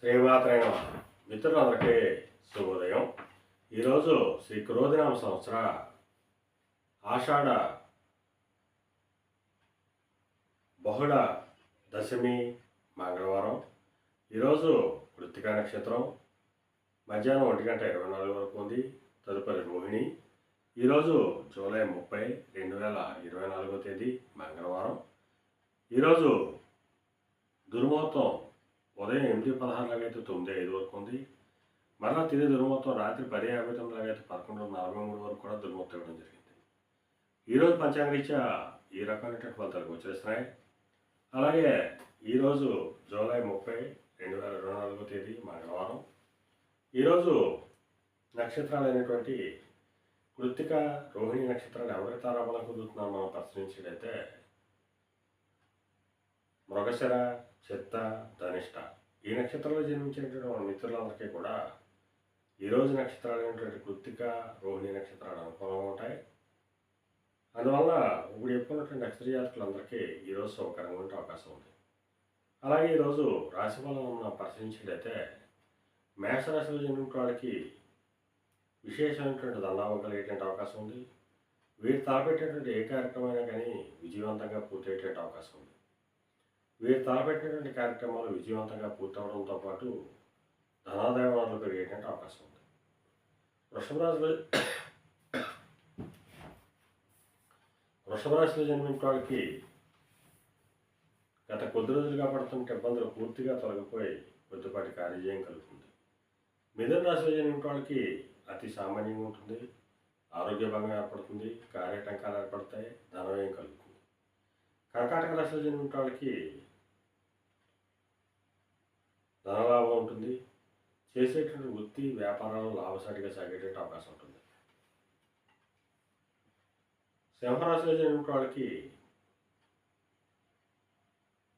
శ్రీమాత్రే నమః. మిత్రులందరికీ శుభోదయం. ఈరోజు శ్రీ క్రోధినామ సంవత్సర ఆషాఢ బహుళ దశమి మంగళవారం. ఈరోజు కృత్తికా నక్షత్రం మధ్యాహ్నం 1:24 వరకు ఉంది. తదుపరి రోహిణి. ఈరోజు జూలై 30, 2024 తేదీ మంగళవారం. ఈరోజు దుర్ముహూర్తం ఉదయం 8:16 అయితే 9:05 వరకు ఉంది. మరలా తిరిగి దుర్ముహూర్తం రాత్రి 10:59 అయితే 11:43 వరకు కూడా దుర్ముహూర్తం ఇవ్వడం జరిగింది. ఈరోజు పంచాంగరీత్యా ఈ రకమైనటువంటి ఫలితాలు గోచరిస్తున్నాయి. అలాగే ఈరోజు జూలై 30, 2024 తేదీ మంగళవారం. ఈరోజు నక్షత్రాలు అయినటువంటి కృత్తిక, రోహిణి నక్షత్రాలు ఎవరికి తారాబలం కుదురుతున్నారో మనం పరిశీలించినట్లయితే మృగశిర, చిత్త, ధనిష్ట ఈ నక్షత్రంలో జన్మించినటువంటి మన మిత్రులందరికీ కూడా ఈరోజు నక్షత్రాలు అయినటువంటి కృత్తిక, రోహిణి నక్షత్రాలు అనుకూలంగా ఉంటాయి. అందువల్ల ఇప్పుడు చెప్పుకున్నటువంటి నక్షత్ర జాతకులందరికీ ఈరోజు శుభకరంగా ఉండే అవకాశం ఉంది. అలాగే ఈరోజు రాశిఫలం మనం పరిశీలించినట్లయితే మేషరాశిలో జన్మించిన వాడికి విశేషమైనటువంటి ధనలాభం కలిగేటువంటి అవకాశం ఉంది. వీరు తలపెట్టేటువంటి ఏ కార్యక్రమమైనా కానీ విజయవంతంగా పూర్తయ్యేటువంటి అవకాశం ఉంది. వీరు తలపెట్టినటువంటి కార్యక్రమాలు విజయవంతంగా పూర్తవడంతో పాటు ధనాదాయ వనరులు పెరిగేటువంటి అవకాశం ఉంది. వృషభ రాశిలో జన్మించిన వాడికి గత కొద్ది రోజులుగా పడుతున్న ఇబ్బందులు పూర్తిగా తొలగిపోయి కొద్దిపాటి కార్యజయం కలుగుతుంది. మిథున రాశిలో జన్మించిన వాడికి అతి సామాన్యంగా ఉంటుంది. ఆరోగ్య భంగం ఏర్పడుతుంది. కార్యటంకాలు ఏర్పడతాయి. ధనవ్యయం కలుగుతుంది. కర్కాటక రాశిలో జన్మించిన వాడికి ధనలాభం ఉంటుంది. చేసేటువంటి వృత్తి వ్యాపారాలు లాభసాటిగా సాగేటువంటి అవకాశం ఉంటుంది. సింహరాశిలో జన్మించిన వాళ్ళకి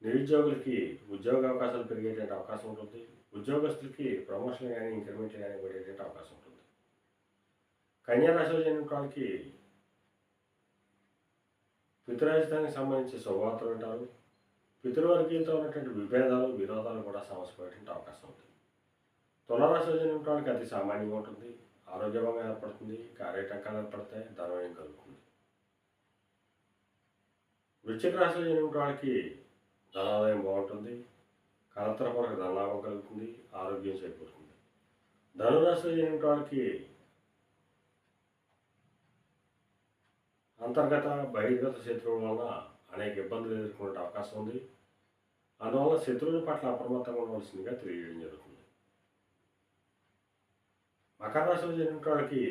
నిరుద్యోగులకి ఉద్యోగ అవకాశాలు పెరిగేటువంటి అవకాశం ఉంటుంది. ఉద్యోగస్తులకి ప్రమోషన్ కానీ ఇంక్రిమెంట్ కానీ పడేటువంటి అవకాశం ఉంటుంది. కన్యా రాశిలో జన్మించిన వాళ్ళకి పితృరాజధానికి సంబంధించి శుభవార్తలు వింటారు. పితృవర్గీయులతో ఉన్నటువంటి విభేదాలు, విరోధాలు కూడా సమస్యపడేటువంటి అవకాశం ఉంది. తులారాశిలో జన్మించిన వాళ్ళకి అతి సామాన్యంగా ఉంటుంది. ఆరోగ్యభంగా ఏర్పడుతుంది. కార్యటంకాలు ఏర్పడతాయి. ధనవ్యయం కలుగుతుంది. వృశ్చిక రాశిలో జన్మించిన వాళ్ళకి ధనాదాయం బాగుంటుంది. కలత్రపూర్వక ధనలాభం కలుగుతుంది. ఆరోగ్యం చేకూరుతుంది. ధనురాశిలో జన్మించిన వాళ్ళకి అంతర్గత బహిర్గత శత్రువుల వలన అనేక ఇబ్బందులు ఎదుర్కొనే అవకాశం ఉంది. అందువల్ల శత్రువుల పట్ల అప్రమత్తంగా ఉండవలసిందిగా తెలియజేయడం జరుగుతుంది. మకర రాశిలో జన్మించిన వాళ్ళకి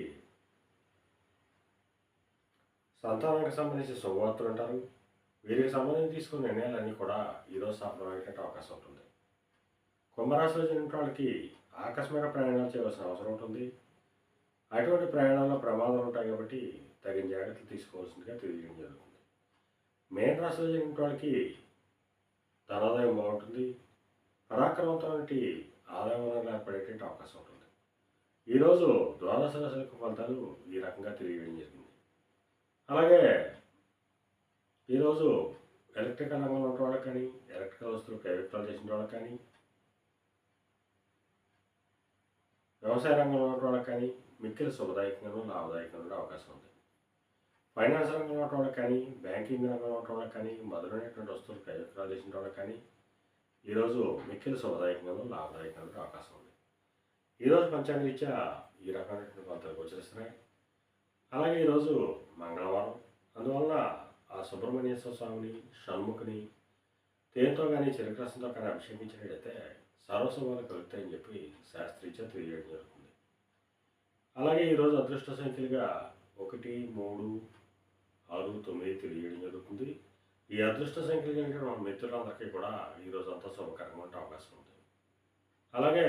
సంతానానికి సంబంధించిన శుభవార్తలు అంటారు. వీరికి సంబంధించి తీసుకున్న నిర్ణయాలన్నీ కూడా ఈరోజు సఫలమయ్యేటువంటి అవకాశం ఉంటుంది. కుంభరాశిలో జన్మించిన వాళ్ళకి ఆకస్మిక ప్రయాణాలు చేయవలసిన అవసరం ఉంటుంది. అటువంటి ప్రయాణాల్లో ప్రమాదాలు ఉంటాయి కాబట్టి తగిన జాగ్రత్తలు తీసుకోవాల్సిందిగా తెలియజేయడం జరుగుతుంది. మేన రాశిలో జన్మించిన వాళ్ళకి ధనాదాయం బాగుంటుంది. పరాక్రమంతో ఆదాయ వనరులు ఏర్పడేటువంటి అవకాశం ఉంటుంది. ఈరోజు ద్వాదశ రాశుల యొక్క ఫలితాలు ఈ రకంగా తెలియజేయడం జరిగింది. అలాగే ఈరోజు ఎలక్ట్రికల్ రంగంలో ఉన్న వాళ్ళకి కానీ, ఎలక్ట్రికల్ వస్తువులు ప్రైవేట్ చేసిన వాళ్ళకి కానీ, వ్యవసాయ రంగంలో ఉన్న వాళ్ళకి కానీ మిక్కిలి శుభదాయకంగా లాభదాయకంగా ఉండే అవకాశం ఉంది. ఫైనాన్స్ రంగంలో ఉన్న వాళ్ళకి కానీ, బ్యాంకింగ్ రంగంలో ఉన్న వాళ్ళకి కానీ, మొదలైనటువంటి వస్తువులు ప్రైవేట్ చేసిన వాళ్ళకి కానీ ఈరోజు మిక్కిలి శుభదాయకంగా లాభదాయకంగా ఉండే అవకాశం ఉంది. ఈరోజు పంచాంగరీత్యా ఈ రకమైనటువంటి ఫలితాలు గోచరిస్తున్నాయి. అలాగే ఈరోజు మంగళవారం. అందువల్ల ఆ సుబ్రహ్మణ్యేశ్వర స్వామిని, షణ్ముఖిని తేనెతో కానీ చిరకరసంతో కానీ అభిషేకించినట్లయితే సర్వశుభాలు కలుగుతాయని చెప్పి శాస్త్రీత్యా తెలియజేయడం జరుగుతుంది. అలాగే ఈరోజు అదృష్ట సంఖ్యలుగా 1, 3, 6, 9 తెలియజేయడం జరుగుతుంది. ఈ అదృష్ట సంఖ్యలు కనుక మన మిత్రులందరికీ కూడా ఈరోజు అంతా శుభకరంగా ఉండే అవకాశం ఉంది. అలాగే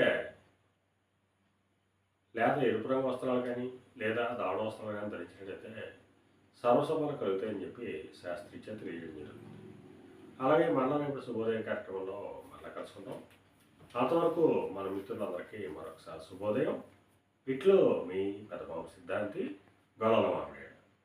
లేదా ఎరుపు రంగు వస్త్రాలు కానీ లేదా దావడ వస్త్రాలు కానీ ధరించినట్లయితే సర్వశుభాలు కలుగుతాయని చెప్పి శాస్త్రీత్యా తెలియజేయడం జరుగుతుంది. అలాగే మళ్ళా రేపు శుభోదయం కార్యక్రమంలో మళ్ళీ కలుసుకుందాం. అంతవరకు మన మిత్రులందరికీ మరొకసారి శుభోదయం. ఇట్లో మీ పెద్దబాబు సిద్ధాంతి గొల్లల మామిడి.